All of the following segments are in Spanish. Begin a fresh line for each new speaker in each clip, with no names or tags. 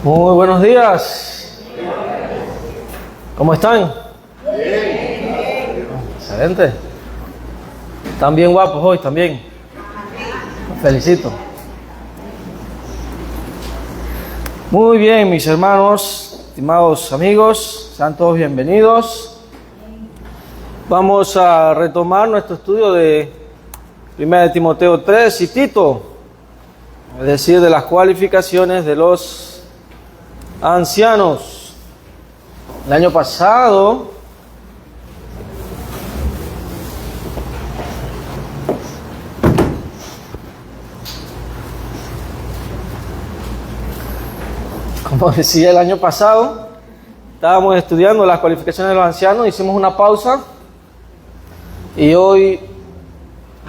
Muy buenos días. ¿Cómo están? Excelente. Están bien guapos hoy también. Los felicito. Muy bien, mis hermanos, estimados amigos, sean todos bienvenidos. Vamos a retomar nuestro estudio de 1 Timoteo 3 y Tito, es decir, de las cualificaciones de los ancianos. El año pasado como decía el año pasado, estábamos estudiando las cualificaciones de los ancianos, hicimos una pausa y hoy,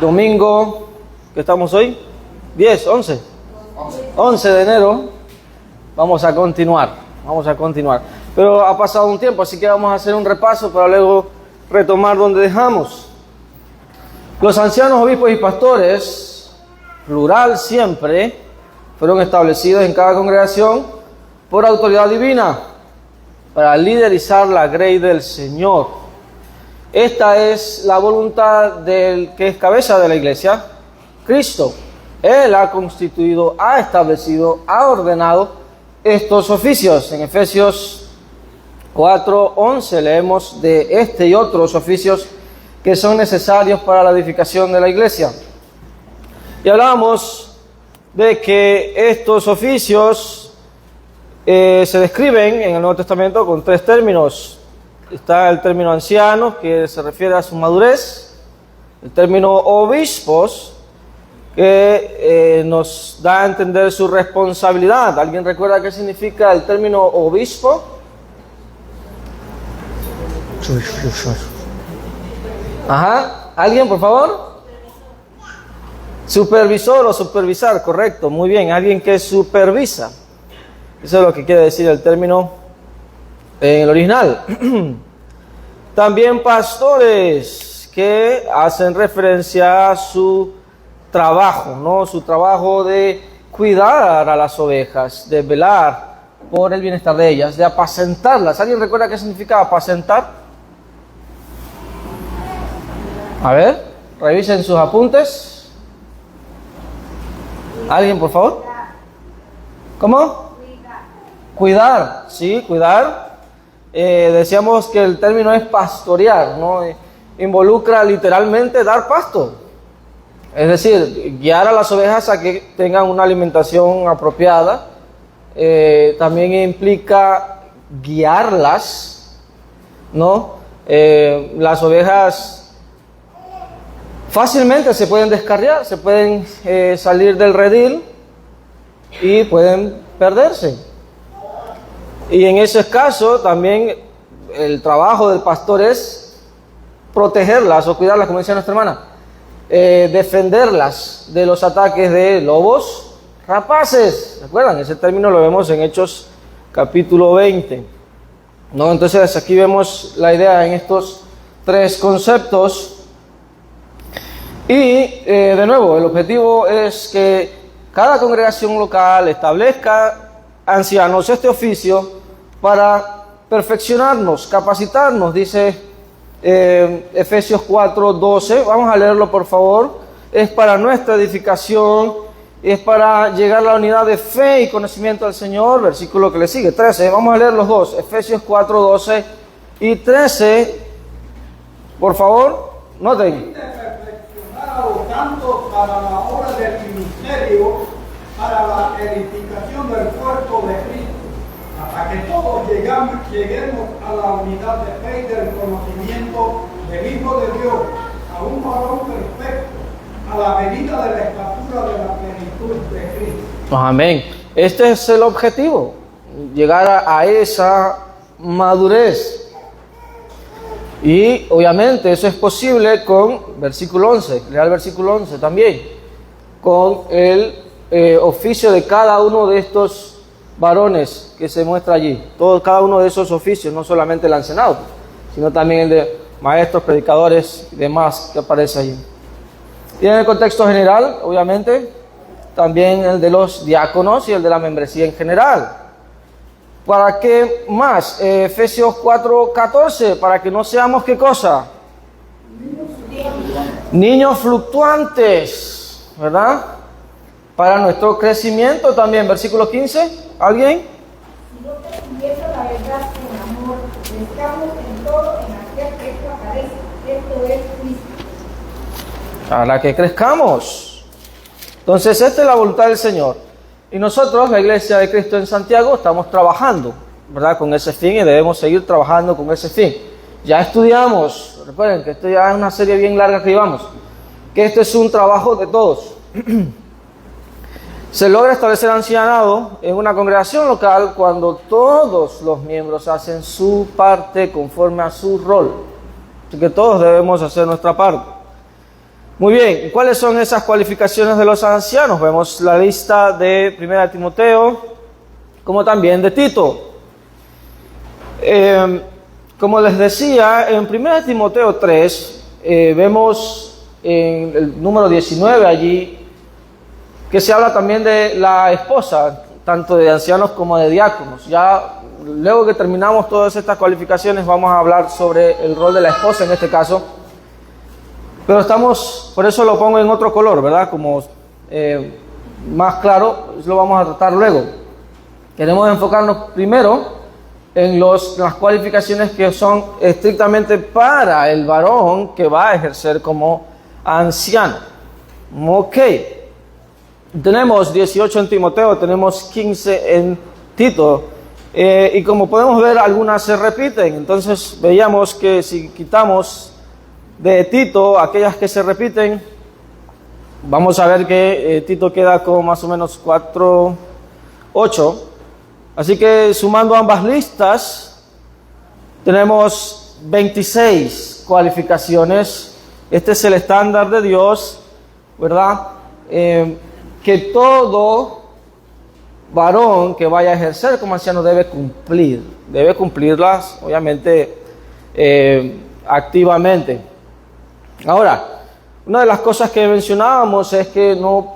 domingo, ¿qué estamos hoy? 11 de enero, vamos a continuar. Pero ha pasado un tiempo, así que vamos a hacer un repaso para luego retomar donde dejamos. Los ancianos, obispos y pastores, plural siempre, fueron establecidos en cada congregación por autoridad divina para liderizar la grey del Señor. Esta es la voluntad del que es cabeza de la iglesia, Cristo. Él ha constituido, ha establecido, ha ordenado estos oficios. En Efesios 4:11 leemos de este y otros oficios que son necesarios para la edificación de la iglesia. Y hablamos de que estos oficios se describen en el Nuevo Testamento con tres términos. Está el término ancianos, que se refiere a su madurez. El término obispos, que nos da a entender su responsabilidad. ¿Alguien recuerda qué significa el término obispo? Ajá. ¿Alguien, por favor? Supervisor o supervisar, correcto. Muy bien, alguien que supervisa. Eso es lo que quiere decir el término en el original. También pastores, que hacen referencia a su trabajo, ¿no? Su trabajo de cuidar a las ovejas, de velar por el bienestar de ellas, de apacentarlas. ¿Alguien recuerda qué significa apacentar? A ver, revisen sus apuntes. ¿Alguien, por favor? ¿Cómo? Cuidar, sí, cuidar. Decíamos que el término es pastorear, ¿no? Involucra literalmente dar pasto. Es decir, guiar a las ovejas a que tengan una alimentación apropiada. También implica guiarlas, ¿no? Las ovejas fácilmente se pueden descarriar, se pueden salir del redil y pueden perderse. Y en ese caso también el trabajo del pastor es protegerlas o cuidarlas, como decía nuestra hermana, defenderlas de los ataques de lobos rapaces. ¿Recuerdan? Ese término lo vemos en Hechos capítulo 20. ¿No? Entonces aquí vemos la idea en estos tres conceptos. Y de nuevo, el objetivo es que cada congregación local establezca ancianos este oficio para perfeccionarnos, capacitarnos, dice Efesios 4:12. Vamos a leerlo, por favor. Es para nuestra edificación, es para llegar a la unidad de fe y conocimiento del Señor. Versículo que le sigue, 13. Vamos a leer los dos, Efesios 4:12 y 13. Por favor, noten.
Tanto para la obra del ministerio, para la edificación del cuerpo de Cristo, hasta que todos lleguemos a la unidad de fe y del conocimiento del Hijo de Dios, a un varón perfecto, a la medida de la estatura de la plenitud de Cristo.
Amén. Este es el objetivo, llegar a esa madurez. Y obviamente eso es posible con versículo 11, lea el versículo 11 también, con el oficio de cada uno de estos varones que se muestra allí. Cada uno de esos oficios, no solamente el ancianado, sino también el de maestros, predicadores y demás que aparece allí. Y en el contexto general, obviamente, también el de los diáconos y el de la membresía en general. ¿Para qué más? Efesios 4:14, para que no seamos, ¿qué cosa? Niños fluctuantes, ¿verdad? Para nuestro crecimiento también. Versículo 15, ¿alguien?
Sino que siguiendo la verdad con amor, crezcamos en todo en aquel que esto aparece. Esto es Cristo.
Para que crezcamos. Entonces, esta es la voluntad del Señor. Y nosotros, la Iglesia de Cristo en Santiago, estamos trabajando, ¿verdad? Con ese fin, y debemos seguir trabajando con ese fin. Ya estudiamos, recuerden que esto ya es una serie bien larga que llevamos, que esto es un trabajo de todos. Se logra establecer ancianado en una congregación local cuando todos los miembros hacen su parte conforme a su rol. Así que todos debemos hacer nuestra parte. Muy bien, ¿cuáles son esas cualificaciones de los ancianos? Vemos la lista de 1 Timoteo, como también de Tito. Como les decía, en 1 Timoteo 3, vemos en el número 19 allí, que se habla también de la esposa, tanto de ancianos como de diáconos. Ya luego que terminamos todas estas cualificaciones, vamos a hablar sobre el rol de la esposa en este caso. Pero por eso lo pongo en otro color, ¿verdad? Como más claro, lo vamos a tratar luego. Queremos enfocarnos primero en las cualificaciones que son estrictamente para el varón que va a ejercer como anciano. Ok. Tenemos 18 en Timoteo, tenemos 15 en Tito. Y como podemos ver, algunas se repiten. Entonces veíamos que si quitamos de Tito aquellas que se repiten, vamos a ver que Tito queda con más o menos 4, 8. Así que sumando ambas listas, tenemos 26 cualificaciones. Este es el estándar de Dios, ¿verdad? Que todo varón que vaya a ejercer como anciano debe cumplirlas, obviamente, activamente. Ahora, una de las cosas que mencionábamos es que no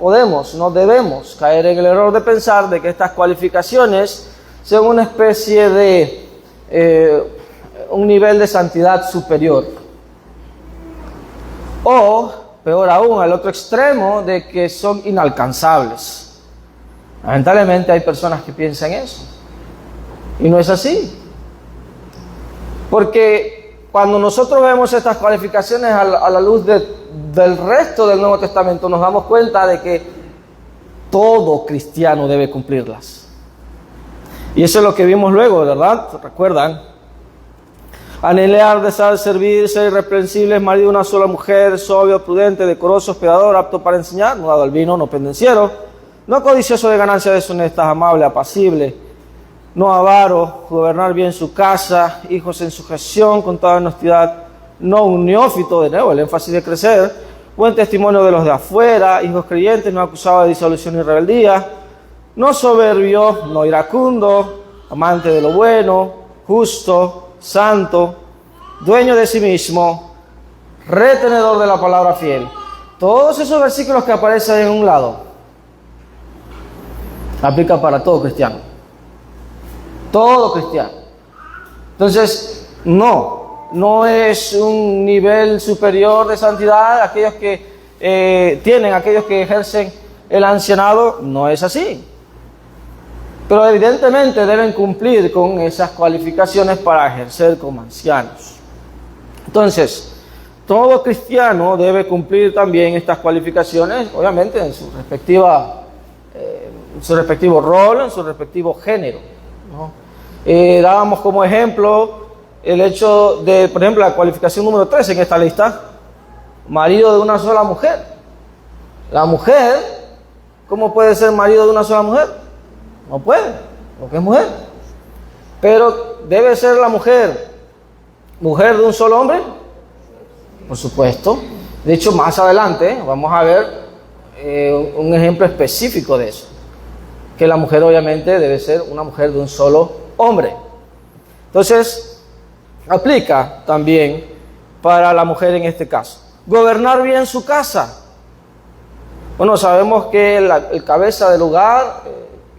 debemos caer en el error de pensar de que estas cualificaciones sean una especie de un nivel de santidad superior. O, peor aún, al otro extremo, de que son inalcanzables. Lamentablemente hay personas que piensan eso. Y no es así. Porque cuando nosotros vemos estas cualificaciones a la luz del resto del Nuevo Testamento, nos damos cuenta de que todo cristiano debe cumplirlas. Y eso es lo que vimos luego, ¿verdad? ¿Recuerdan? Anhelar, desear, servir, ser irreprensibles, marido de una sola mujer, sobrio, prudente, decoroso, hospedador, apto para enseñar, no dado al vino, no pendenciero, no codicioso de ganancias deshonestas, amable, apacible, no avaro, gobernar bien su casa, hijos en sujeción, con toda honestidad, no un neófito, de nuevo el énfasis de crecer, buen testimonio de los de afuera, hijos creyentes, no acusado de disolución y rebeldía, no soberbio, no iracundo, amante de lo bueno, justo, santo, dueño de sí mismo, retenedor de la palabra fiel. Todos esos versículos que aparecen en un lado aplica para todo cristiano. Todo cristiano. Entonces, no es un nivel superior de santidad aquellos que aquellos que ejercen el ancianado, no es así. Pero evidentemente deben cumplir con esas cualificaciones para ejercer como ancianos. Entonces, todo cristiano debe cumplir también estas cualificaciones, obviamente en su respectivo rol, en su respectivo género, ¿no? Dábamos como ejemplo el hecho de, por ejemplo, la cualificación número 3 en esta lista, marido de una sola mujer. La mujer, ¿cómo puede ser marido de una sola mujer? No puede, porque es mujer. Pero ¿debe ser la mujer de un solo hombre? Por supuesto. De hecho, más adelante vamos a ver un ejemplo específico de eso. Que la mujer obviamente debe ser una mujer de un solo hombre. Entonces, aplica también para la mujer en este caso. Gobernar bien su casa. Bueno, sabemos que el cabeza del hogar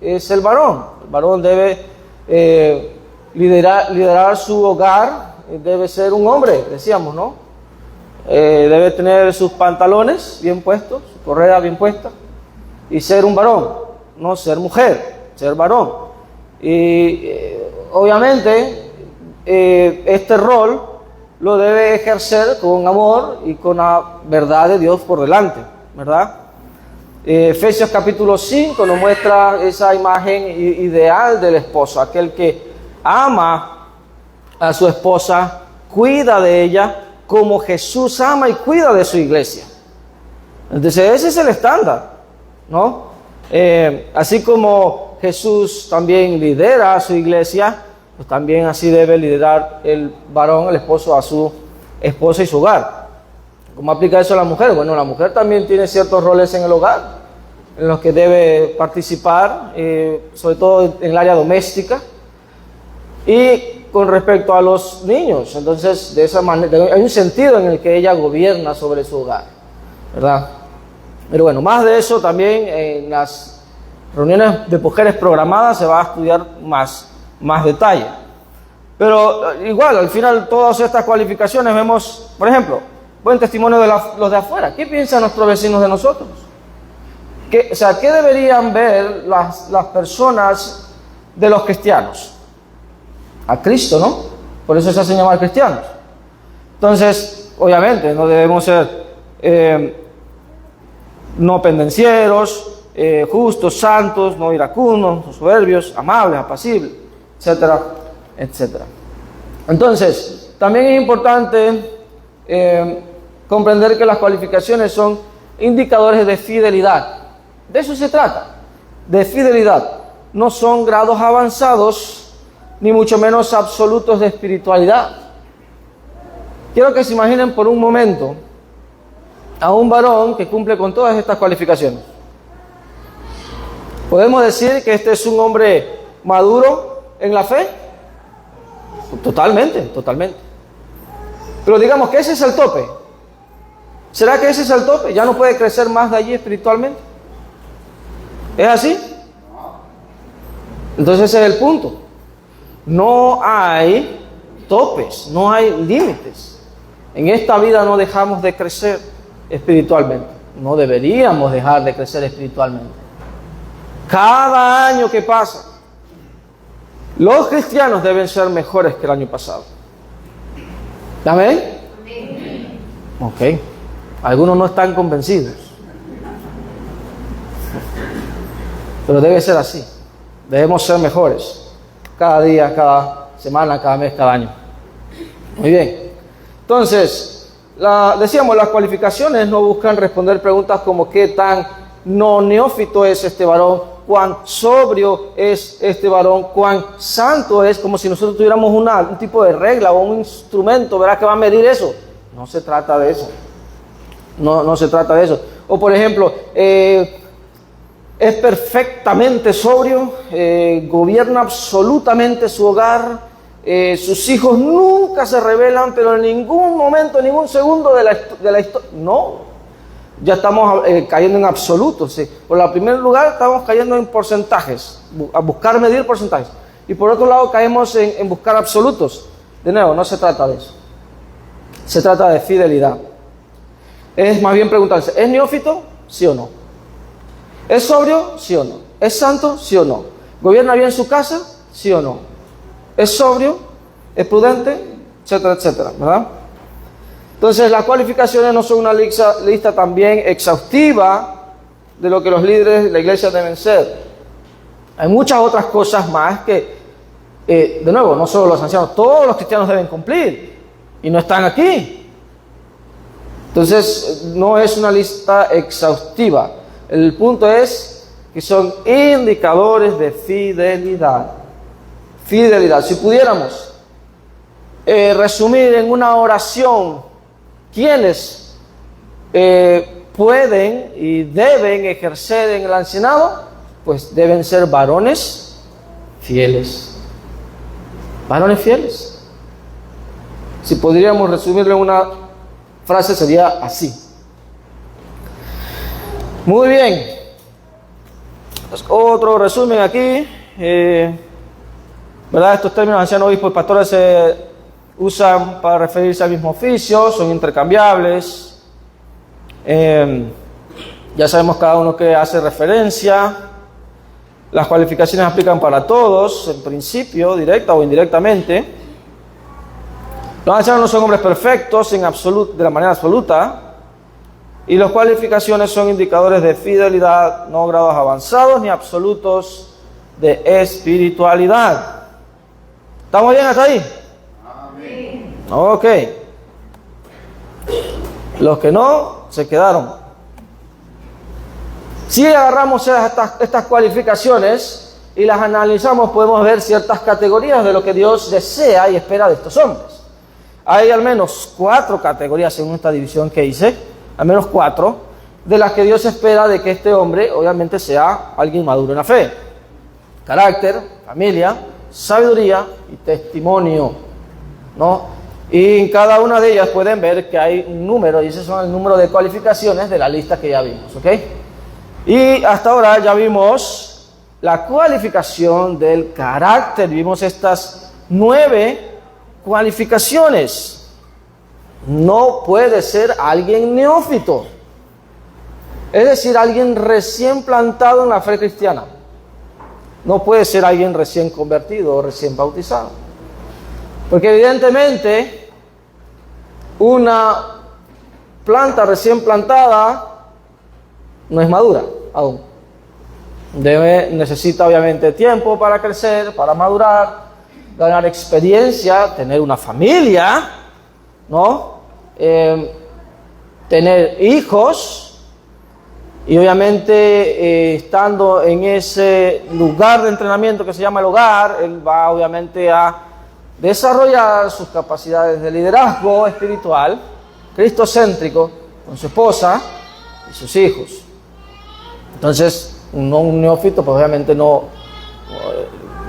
es el varón. El varón debe liderar su hogar debe ser un hombre, decíamos, ¿no? Debe tener sus pantalones bien puestos, su correa bien puesta, y ser un varón, no ser mujer, ser varón. Y obviamente este rol lo debe ejercer con amor y con la verdad de Dios por delante, ¿verdad? Efesios capítulo 5 nos muestra esa imagen ideal del esposo, aquel que ama a su esposa, cuida de ella como Jesús ama y cuida de su iglesia. Entonces ese es el estándar, ¿no? Así como Jesús también lidera a su iglesia, pues también así debe liderar el varón, el esposo, a su esposa y su hogar. ¿Cómo aplica eso a la mujer? Bueno, la mujer también tiene ciertos roles en el hogar, en los que debe participar, sobre todo en el área doméstica, y con respecto a los niños. Entonces, de esa manera, hay un sentido en el que ella gobierna sobre su hogar, ¿verdad? Pero bueno, más de eso también en las reuniones de mujeres programadas se va a estudiar más detalle. Pero igual, al final, todas estas cualificaciones vemos, por ejemplo, buen testimonio de los de afuera. ¿Qué piensan nuestros vecinos de nosotros? ¿Qué deberían ver las personas de los cristianos? A Cristo, ¿no? Por eso se hacen llamar cristianos. Entonces, obviamente, no debemos ser no pendencieros, justos, santos, no iracundos, no soberbios, amables, apacibles, etcétera, etcétera. Entonces, también es importante comprender que las cualificaciones son indicadores de fidelidad. De eso se trata, de fidelidad. No son grados avanzados, ni mucho menos absolutos de espiritualidad. Quiero que se imaginen por un momento a un varón que cumple con todas estas cualificaciones. ¿Podemos decir que este es un hombre maduro en la fe? Totalmente, totalmente. Pero digamos que ese es el tope. ¿Será que ese es el tope? ¿Ya no puede crecer más de allí espiritualmente? ¿Es así? Entonces ese es el punto. No hay topes, no hay límites. En esta vida no dejamos de crecer espiritualmente. No deberíamos dejar de crecer espiritualmente. Cada año que pasa, los cristianos deben ser mejores que el año pasado. ¿Amén? Ok. Algunos no están convencidos. Pero debe ser así. Debemos ser mejores. Cada día, cada semana, cada mes, cada año. Muy bien. Entonces, decíamos, las cualificaciones no buscan responder preguntas como qué tan no neófito es este varón, cuán sobrio es este varón, cuán santo es, como si nosotros tuviéramos un tipo de regla o un instrumento, ¿verdad?, que va a medir eso. No se trata de eso. No se trata de eso. O por ejemplo, es perfectamente sobrio, gobierna absolutamente su hogar, sus hijos nunca se rebelan, pero en ningún momento, en ningún segundo de la historia, no, ya estamos cayendo en absolutos. ¿Sí? Por el primer lugar estamos cayendo en porcentajes, a buscar medir porcentajes, y por otro lado caemos en buscar absolutos. De nuevo, no se trata de eso, se trata de fidelidad. Es más bien preguntarse, ¿es neófito? ¿Sí o no? ¿Es sobrio? ¿Sí o no? ¿Es santo? ¿Sí o no? ¿Gobierna bien su casa? ¿Sí o no? ¿Es sobrio? ¿Es prudente? Etcétera, etcétera, ¿verdad? Entonces, las cualificaciones no son una lista también exhaustiva de lo que los líderes de la iglesia deben ser. Hay muchas otras cosas más que, de nuevo, no solo los ancianos, todos los cristianos deben cumplir y no están aquí. Entonces, no es una lista exhaustiva. El punto es que son indicadores de fidelidad. Fidelidad. Si pudiéramos resumir en una oración quiénes pueden y deben ejercer en el ancianado, pues deben ser varones fieles. Varones fieles. Si podríamos resumirlo en una frase, sería así. Muy bien. Otro resumen aquí. ¿verdad? Estos términos ancianos, obispos y pastores se usan para referirse al mismo oficio, son intercambiables. Ya sabemos cada uno que hace referencia. Las cualificaciones aplican para todos, en principio, directa o indirectamente. Los ancianos no son hombres perfectos de la manera absoluta. Y las cualificaciones son indicadores de fidelidad, no grados avanzados ni absolutos de espiritualidad. ¿Estamos bien hasta ahí? Amén. Ok. Los que no, se quedaron. Si agarramos estas cualificaciones y las analizamos, podemos ver ciertas categorías de lo que Dios desea y espera de estos hombres. Hay al menos 4 categorías según esta división que hice, al menos 4, de las que Dios espera de que este hombre obviamente sea alguien maduro en la fe. Carácter, familia, sabiduría y testimonio, ¿no? Y en cada una de ellas pueden ver que hay un número, y ese son el número de cualificaciones de la lista que ya vimos, ¿ok? Y hasta ahora ya vimos la cualificación del carácter. Vimos estas 9 cualificaciones. No puede ser alguien neófito, es decir, alguien recién plantado en la fe cristiana. No puede ser alguien recién convertido o recién bautizado. Porque evidentemente una planta recién plantada no es madura aún. Necesita obviamente tiempo para crecer, para madurar, ganar experiencia, tener una familia, ¿no? Tener hijos, y obviamente estando en ese lugar de entrenamiento que se llama el hogar, él va obviamente a desarrollar sus capacidades de liderazgo espiritual, cristocéntrico, con su esposa y sus hijos. Entonces, un neófito, pues obviamente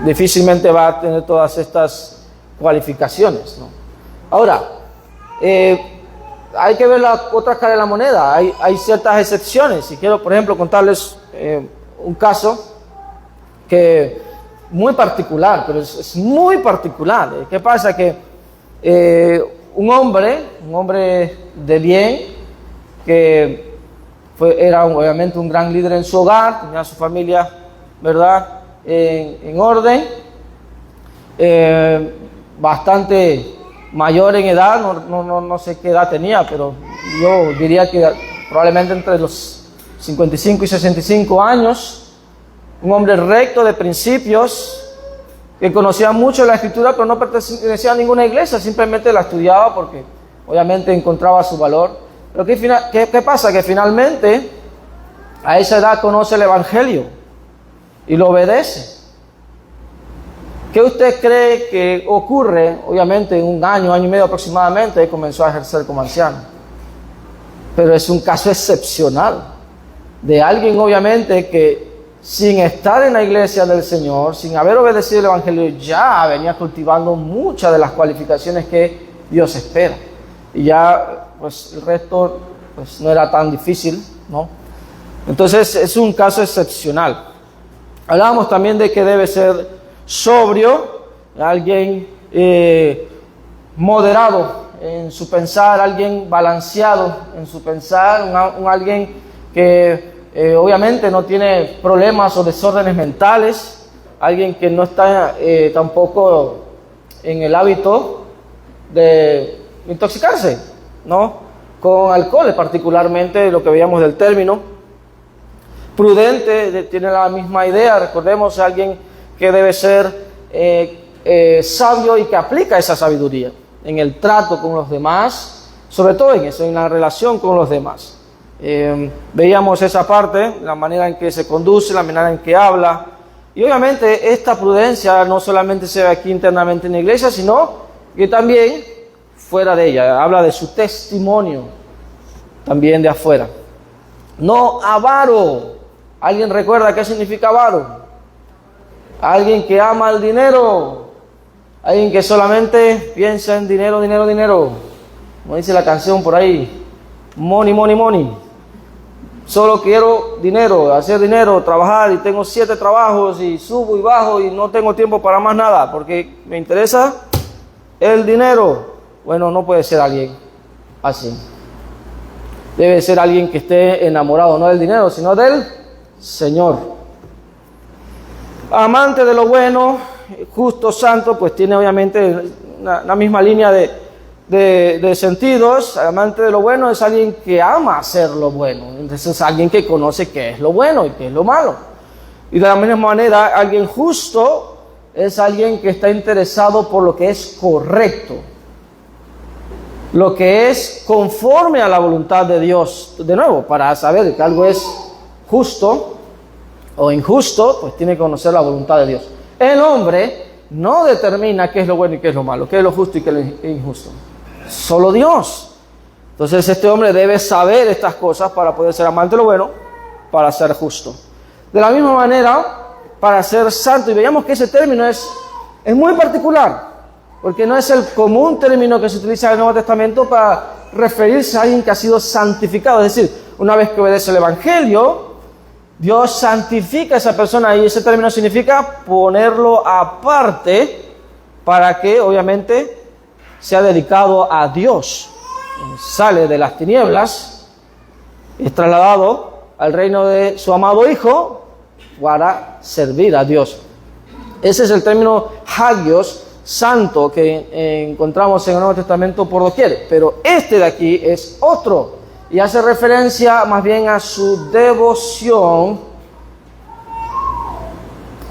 difícilmente va a tener todas estas cualificaciones, ¿no? Ahora, hay que ver la otra cara de la moneda. Hay ciertas excepciones. Y quiero, por ejemplo, contarles un caso que muy particular, pero es muy particular. ¿Qué pasa? Que un hombre de bien, que era obviamente un gran líder en su hogar, tenía a su familia, ¿verdad?, en orden, bastante mayor en edad, no sé qué edad tenía, pero yo diría que probablemente entre los 55 y 65 años, un hombre recto de principios, que conocía mucho la Escritura, pero no pertenecía a ninguna iglesia, simplemente la estudiaba porque obviamente encontraba su valor. Pero ¿qué pasa? Que finalmente a esa edad conoce el Evangelio y lo obedece. ¿Qué usted cree que ocurre? Obviamente en un año y medio aproximadamente comenzó a ejercer como anciano. Pero es un caso excepcional de alguien obviamente que sin estar en la iglesia del Señor, sin haber obedecido el Evangelio, ya venía cultivando muchas de las cualificaciones que Dios espera. Y ya pues el resto pues no era tan difícil, ¿no? Entonces es un caso excepcional. Hablábamos también de que debe ser sobrio, alguien moderado en su pensar, alguien balanceado en su pensar, alguien que obviamente no tiene problemas o desórdenes mentales, alguien que no está tampoco en el hábito de intoxicarse, ¿no?, con alcohol, particularmente lo que veíamos del término. Prudente, tiene la misma idea. Recordemos a alguien que debe ser sabio y que aplica esa sabiduría en el trato con los demás, sobre todo en eso, en la relación con los demás. Veíamos esa parte, la manera en que se conduce, la manera en que habla, y obviamente esta prudencia no solamente se ve aquí internamente en la iglesia, sino que también fuera de ella. Habla de su testimonio también de afuera. No avaro. ¿Alguien recuerda qué significa avaro? Alguien que ama el dinero, alguien que solamente piensa en dinero, dinero, dinero, como dice la canción por ahí, money, money, money. Solo quiero dinero, hacer dinero, trabajar y tengo 7 trabajos y subo y bajo y no tengo tiempo para más nada porque me interesa el dinero. Bueno, no puede ser alguien así. Debe ser alguien que esté enamorado no del dinero, sino del Señor. Amante de lo bueno, justo, santo, pues tiene obviamente la misma línea de sentidos. Amante de lo bueno es alguien que ama hacer lo bueno. Entonces es alguien que conoce qué es lo bueno y qué es lo malo. Y de la misma manera, alguien justo es alguien que está interesado por lo que es correcto, lo que es conforme a la voluntad de Dios. De nuevo, para saber que algo es justo o injusto, pues tiene que conocer la voluntad de Dios. El hombre no determina qué es lo bueno y qué es lo malo, qué es lo justo y qué es lo injusto. Solo Dios. Entonces este hombre debe saber estas cosas para poder ser amante de lo bueno, para ser justo. De la misma manera, para ser santo, y veamos que ese término es muy particular, porque no es el común término que se utiliza en el Nuevo Testamento para referirse a alguien que ha sido santificado. Es decir, una vez que obedece el Evangelio, Dios santifica a esa persona y ese término significa ponerlo aparte para que obviamente sea dedicado a Dios. Sale de las tinieblas, es trasladado al reino de su amado Hijo para servir a Dios. Ese es el término hagios, santo, que encontramos en el Nuevo Testamento por doquier. Pero este de aquí es otro y hace referencia más bien a su devoción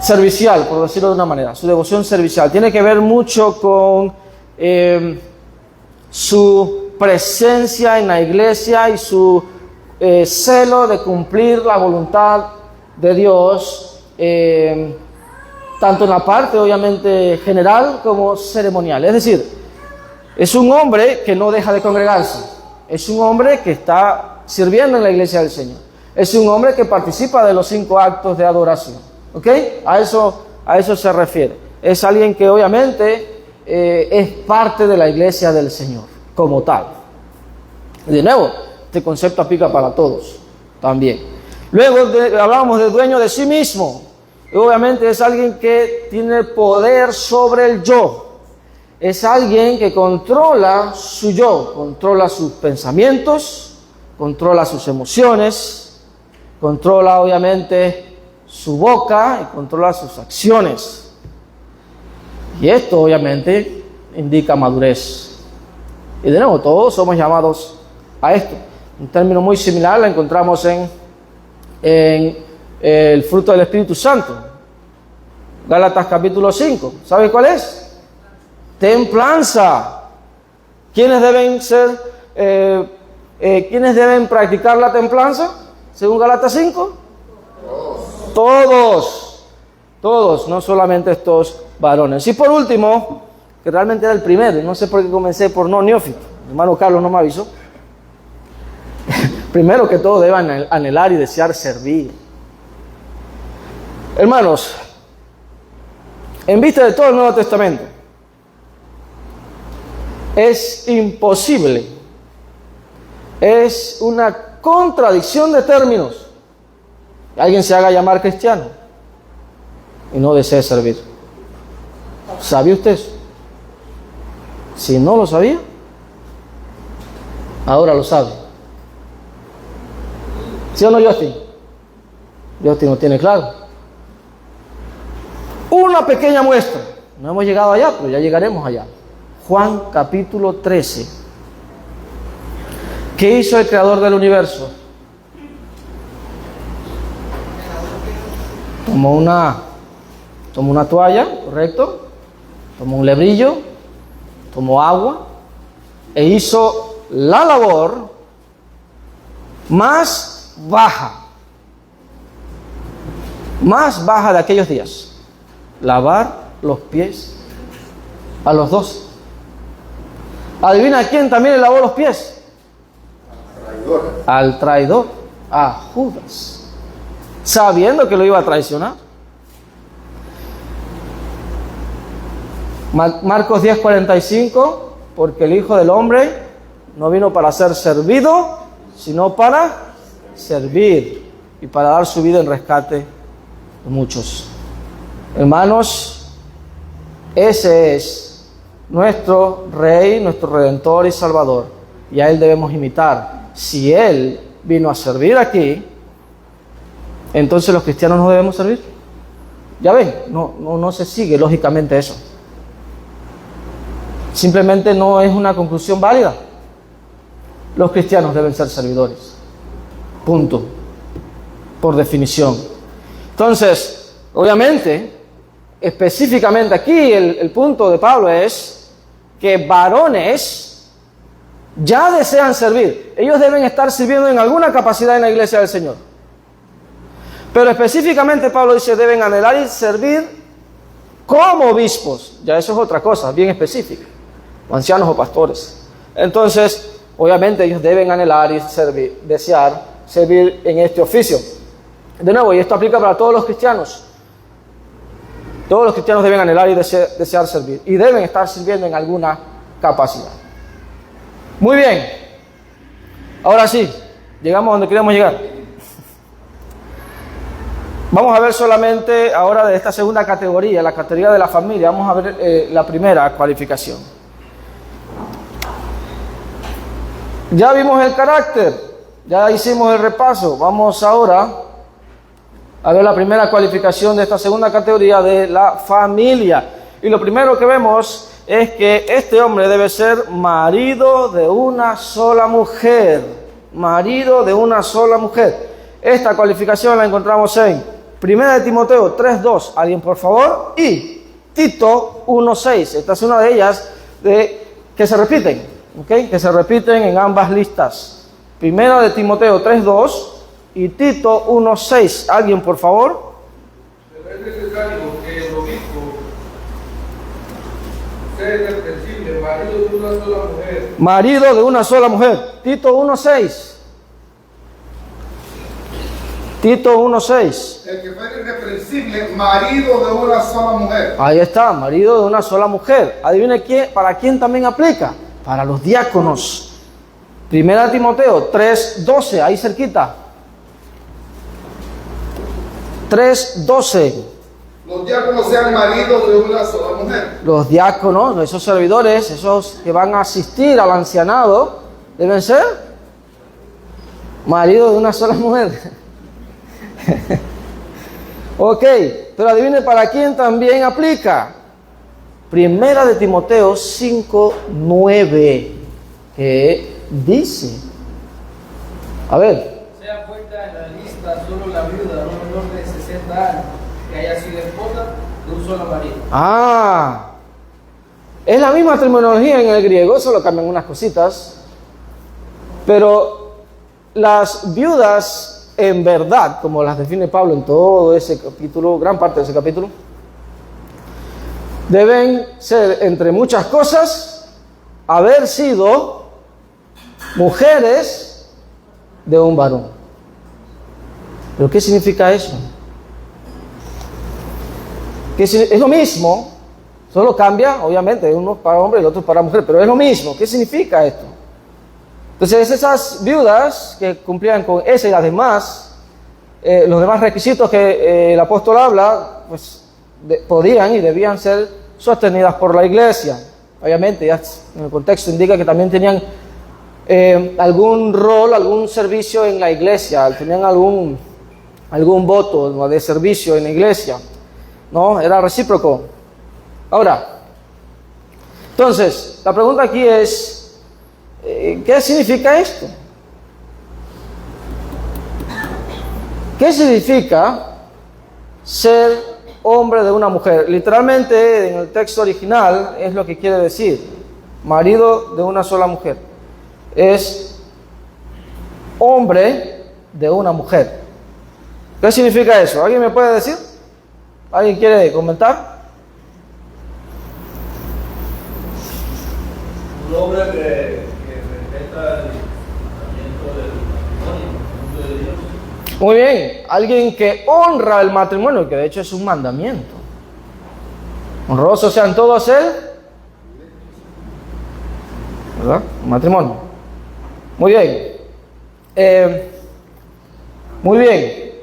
servicial, por decirlo de una manera. Su devoción servicial tiene que ver mucho con su presencia en la iglesia y su celo de cumplir la voluntad de Dios, tanto en la parte obviamente general como ceremonial. Es decir, es un hombre que no deja de congregarse, es un hombre que está sirviendo en la iglesia del Señor, es un hombre que participa de los 5 actos de adoración. ¿Ok? A eso se refiere. Es alguien que obviamente es parte de la iglesia del Señor como tal. Y de nuevo, este concepto aplica para todos también. Luego hablamos del dueño de sí mismo. Y obviamente es alguien que tiene poder sobre el yo. Es alguien que controla su yo, controla sus pensamientos, controla sus emociones, controla obviamente su boca y controla sus acciones. Y esto obviamente indica madurez. Y de nuevo, todos somos llamados a esto. Un término muy similar lo encontramos en el fruto del Espíritu Santo. Gálatas capítulo 5. ¿Sabe cuál es? Templanza. ¿Quiénes deben practicar la templanza? Según Gálatas 5. Todos, no solamente estos varones. Y por último, que realmente era el primero, no sé por qué comencé por no neófito, mi hermano Carlos no me avisó. Primero que todo deben anhelar y desear servir. Hermanos, en vista de todo el Nuevo Testamento, es imposible, es una contradicción de términos, que alguien se haga llamar cristiano y no desee servir. ¿Sabía usted eso? Si no lo sabía, ahora lo sabe. ¿Sí o no, Justin? Justin lo tiene claro. Una pequeña muestra. No hemos llegado allá, pero ya llegaremos allá. Juan capítulo 13. ¿Qué hizo el creador del universo? Tomó una toalla, ¿correcto? Tomó un lebrillo, tomó agua e hizo la labor más baja de aquellos días: lavar los pies a los 12. ¿Adivina quién también le lavó los pies? Al traidor, a Judas, sabiendo que lo iba a traicionar. Marcos 10:45, porque el Hijo del Hombre no vino para ser servido, sino para servir y para dar su vida en rescate de muchos. Hermanos, ese es nuestro Rey, nuestro Redentor y Salvador, y a Él debemos imitar. Si Él vino a servir aquí, entonces los cristianos no debemos servir. Ya ven, no se sigue lógicamente eso. Simplemente no es una conclusión válida. Los cristianos deben ser servidores. Punto. Por definición. Entonces, obviamente, específicamente aquí el punto de Pablo es que varones ya desean servir. Ellos deben estar sirviendo en alguna capacidad en la iglesia del Señor. Pero específicamente Pablo dice deben anhelar y servir como obispos. Ya eso es otra cosa, bien específica. O ancianos o pastores. Entonces, obviamente ellos deben anhelar y desear servir en este oficio. De nuevo, y esto aplica para todos los cristianos. Todos los cristianos deben anhelar y desear servir. Y deben estar sirviendo en alguna capacidad. Muy bien. Ahora sí, llegamos a donde queremos llegar. Vamos a ver solamente ahora de esta segunda categoría, la categoría de la familia. Vamos a ver la primera cualificación. Ya vimos el carácter, ya hicimos el repaso. Vamos ahora a ver la primera cualificación de esta segunda categoría de la familia. Y lo primero que vemos es que este hombre debe ser marido de una sola mujer. Marido de una sola mujer. Esta cualificación la encontramos en 1 Timoteo 3:2. ¿Alguien, por favor? Y Tito 1:6. Esta es una de ellas que se repiten. ¿Okay? Que se repiten en ambas listas. 1 Timoteo 3:2 y Tito 1:6. ¿Alguien, por favor?
Pero es necesario que el obispo sea irreprensible, marido de una sola mujer.
Marido de una sola mujer. Tito 1:6. Tito 1:6.
El que fuera irreprensible, marido de una sola mujer.
Ahí está, marido de una sola mujer. Adivine para quién también aplica. Para los diáconos. 1 Timoteo 3:12, ahí cerquita. 3:12.
Los diáconos sean maridos de una sola mujer.
Los diáconos, esos servidores, esos que van a asistir al ancianado, deben ser maridos de una sola mujer. Ok, pero adivine para quién también aplica. 1 Timoteo 5:9, que dice, a ver.
Sea puesta en la lista solo la viuda de un menor de 60 años que haya sido esposa de un solo marido.
Ah, es la misma terminología en el griego, solo cambian unas cositas. Pero las viudas, en verdad, como las define Pablo en todo ese capítulo, gran parte de ese capítulo, deben ser, entre muchas cosas, haber sido mujeres de un varón. ¿Pero qué significa eso? Es lo mismo, solo cambia, obviamente, uno para hombre y el otro para mujer, pero es lo mismo. ¿Qué significa esto? Entonces, esas viudas que cumplían con ese y las demás, los demás requisitos que el apóstol habla, pues podían y debían ser sostenidas por la iglesia. Obviamente, ya en el contexto indica que también tenían algún rol, algún servicio en la iglesia, tenían algún voto de servicio en la iglesia, ¿no? Era recíproco. Ahora, entonces, la pregunta aquí es, ¿qué significa esto? ¿Qué significa ser hombre de una mujer? Literalmente, en el texto original, es lo que quiere decir. Marido de una sola mujer. Es hombre de una mujer. ¿Qué significa eso? ¿Alguien me puede decir? ¿Alguien quiere comentar?
Un hombre que respeta el mandamiento del matrimonio, de Dios.
Muy bien, alguien que honra el matrimonio, que de hecho es un mandamiento. Honrosos sean todos ¿verdad? Un matrimonio. Muy bien. Muy bien.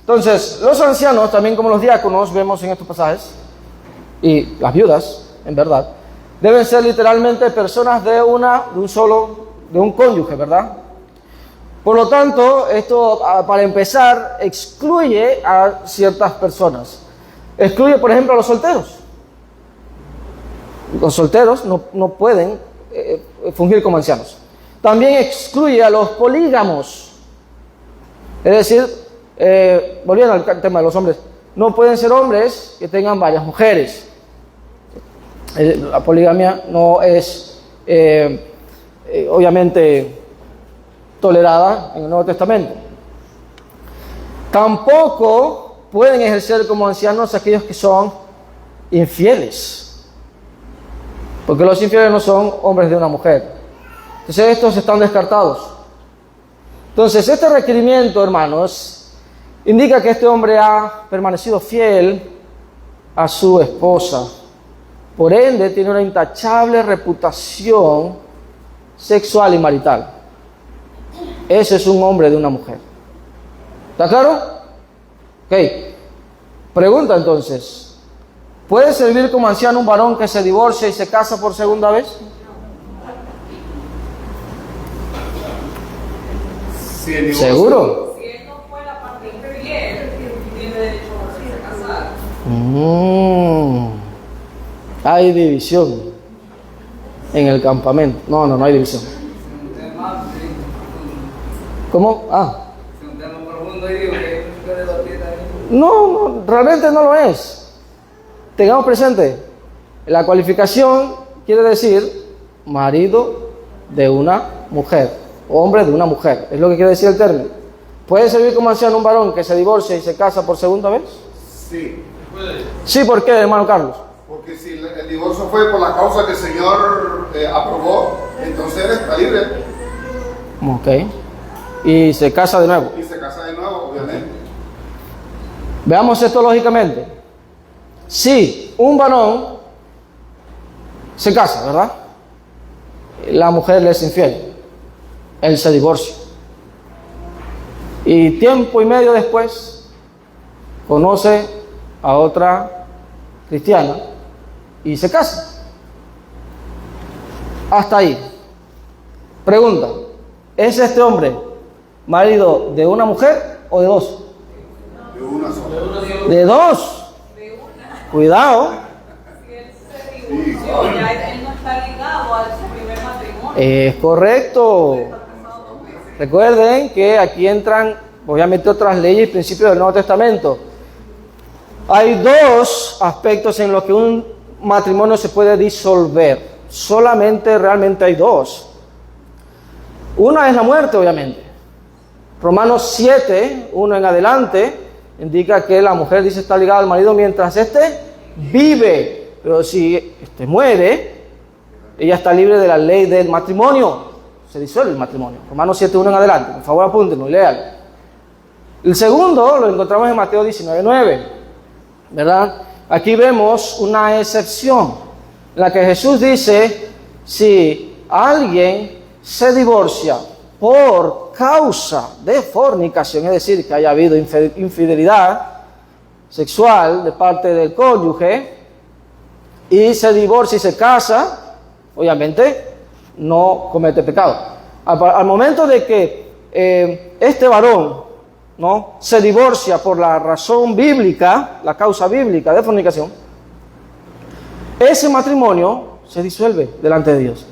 Entonces, los ancianos, también como los diáconos, vemos en estos pasajes, y las viudas, en verdad, deben ser literalmente personas de un cónyuge, ¿verdad? Por lo tanto, esto, para empezar, excluye a ciertas personas. Excluye, por ejemplo, a los solteros. Los solteros no pueden fungir como ancianos. También excluye a los polígamos. Es decir, volviendo al tema de los hombres, no pueden ser hombres que tengan varias mujeres. La poligamia no es, obviamente, tolerada en el Nuevo Testamento. Tampoco pueden ejercer como ancianos aquellos que son infieles, porque los infieles no son hombres de una mujer. Entonces estos están descartados. Entonces este requerimiento, hermanos, indica que este hombre ha permanecido fiel a su esposa. Por ende, tiene una intachable reputación sexual y marital. Ese es un hombre de una mujer. ¿Está claro? Ok. Pregunta entonces, ¿puede servir como anciano un varón que se divorcia y se casa por segunda vez?
Si el divorcio-
¿Seguro?
Si él no fue la parte infiel, tiene derecho a volverse a casar.
Hay división en el campamento. No hay división. ¿Cómo?
Es un tema profundo y digo que hay mucho que debatir también.
No, realmente no lo es. Tengamos presente, la cualificación quiere decir marido de una mujer, hombre de una mujer, es lo que quiere decir el término. ¿Puede servir como anciano un varón que se divorcia y se casa por segunda vez?
Sí,
Sí, ¿por qué, hermano Carlos?
porque si el divorcio fue por la causa que el Señor aprobó, entonces él está libre
Ok. Y se casa de nuevo.
y se casa de nuevo, obviamente.
Veamos esto lógicamente. Si un varón se casa, ¿verdad? La mujer le es infiel. Él se divorcia. Y tiempo y medio después conoce a otra cristiana y se casa. Hasta ahí. Pregunta, ¿es este hombre marido de una mujer o de dos?
De una sola.
De dos. Cuidado.
Si él se divorció, ya él no está ligado a su primer matrimonio.
Es correcto. Recuerden que aquí entran, obviamente, otras leyes y principios del Nuevo Testamento. Hay dos aspectos en los que un matrimonio se puede disolver. Solamente realmente hay dos. Una es la muerte, obviamente. Romanos 7, 1 en adelante, indica que la mujer dice está ligada al marido mientras éste vive. Pero si éste muere, ella está libre de la ley del matrimonio. Se disuelve el matrimonio. Romanos 7, 1 en adelante. Por favor, apúntenlo y léalo. El segundo lo encontramos en Mateo 19, 9. ¿Verdad? Aquí vemos una excepción en la que Jesús dice, si alguien se divorcia por causa de fornicación, es decir, que haya habido infidelidad sexual de parte del cónyuge, y se divorcia y se casa, obviamente no comete pecado. Al momento de que este varón, ¿no?, se divorcia por la razón bíblica, la causa bíblica de fornicación, ese matrimonio se disuelve delante de Dios.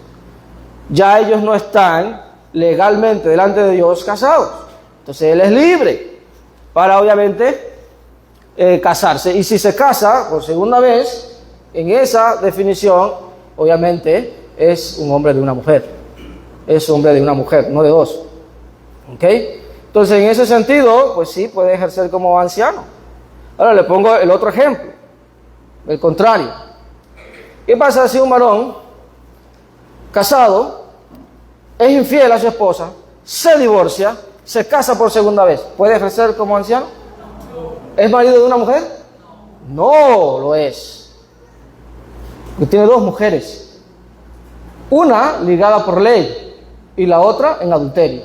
Ya ellos no están legalmente delante de Dios casados. Entonces él es libre para, obviamente, casarse. Y si se casa por segunda vez, en esa definición, obviamente, es un hombre de una mujer. Es hombre de una mujer, no de dos. ¿Ok? Entonces, en ese sentido, pues sí, puede ejercer como anciano. Ahora le pongo el otro ejemplo, el contrario. ¿Qué pasa si un varón casado es infiel a su esposa, se divorcia, se casa por segunda vez? ¿Puede ejercer como anciano? ¿Es marido de una mujer? No lo es. Porque tiene dos mujeres. Una ligada por ley y la otra en adulterio.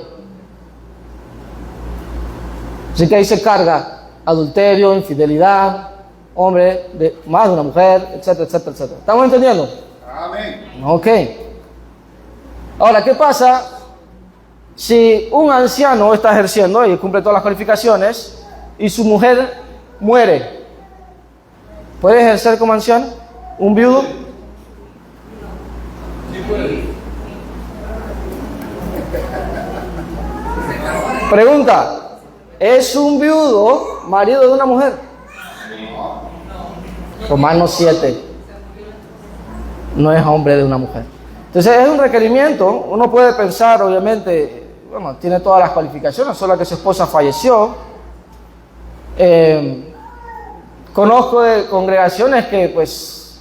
Así que ahí se carga adulterio, infidelidad, hombre, más de una mujer, etcétera, etcétera, etcétera. ¿Estamos entendiendo?
Amén.
Ok. Ahora, ¿qué pasa si un anciano está ejerciendo y cumple todas las cualificaciones y su mujer muere? ¿Puede ejercer como anciano? ¿Un viudo?
Sí puede.
Pregunta, ¿es un viudo marido de una mujer? Romanos 7. No es hombre de una mujer. Entonces es un requerimiento. Uno puede pensar, obviamente, bueno, tiene todas las cualificaciones, solo que su esposa falleció. Conozco de congregaciones que, pues,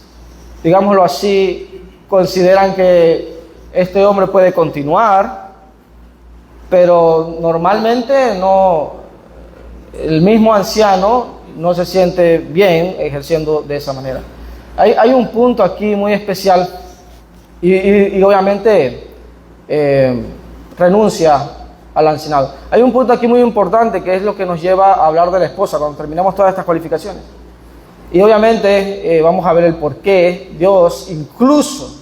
digámoslo así, consideran que este hombre puede continuar, pero normalmente no, el mismo anciano no se siente bien ejerciendo de esa manera. Hay un punto aquí muy especial y obviamente renuncia al ancianado. Hay un punto aquí muy importante que es lo que nos lleva a hablar de la esposa cuando terminamos todas estas cualificaciones. Y obviamente vamos a ver el por qué Dios incluso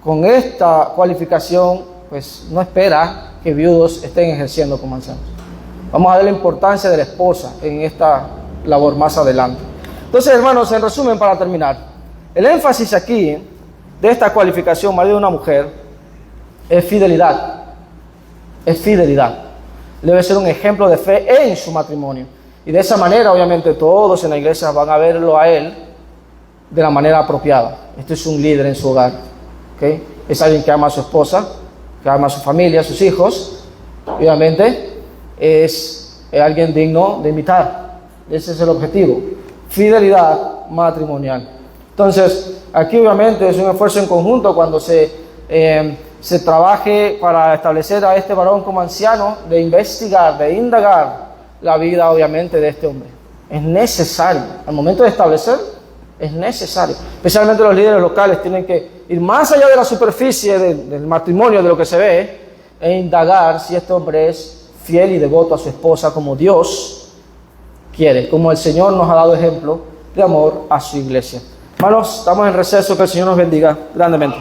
con esta cualificación pues no espera que viudos estén ejerciendo como ancianos. Vamos a ver la importancia de la esposa en esta labor más adelante. Entonces, hermanos, en resumen, para terminar, el énfasis aquí de esta cualificación marido de una mujer es fidelidad. Es fidelidad. Debe ser un ejemplo de fe en su matrimonio. Y de esa manera, obviamente, todos en la iglesia van a verlo a él de la manera apropiada. Este es un líder en su hogar. ¿Okay? Es alguien que ama a su esposa, que ama a su familia, a sus hijos. Obviamente, es alguien digno de imitar. Ese es el objetivo. Fidelidad matrimonial. Entonces, aquí obviamente es un esfuerzo en conjunto cuando se trabaje para establecer a este varón como anciano, de investigar, de indagar la vida obviamente de este hombre. Es necesario, al momento de establecer, es necesario. Especialmente los líderes locales tienen que ir más allá de la superficie del matrimonio, de lo que se ve, e indagar si este hombre es fiel y devoto a su esposa como Dios quiere, como el Señor nos ha dado ejemplo de amor a su iglesia. Hermanos, estamos en receso, que el Señor nos bendiga grandemente.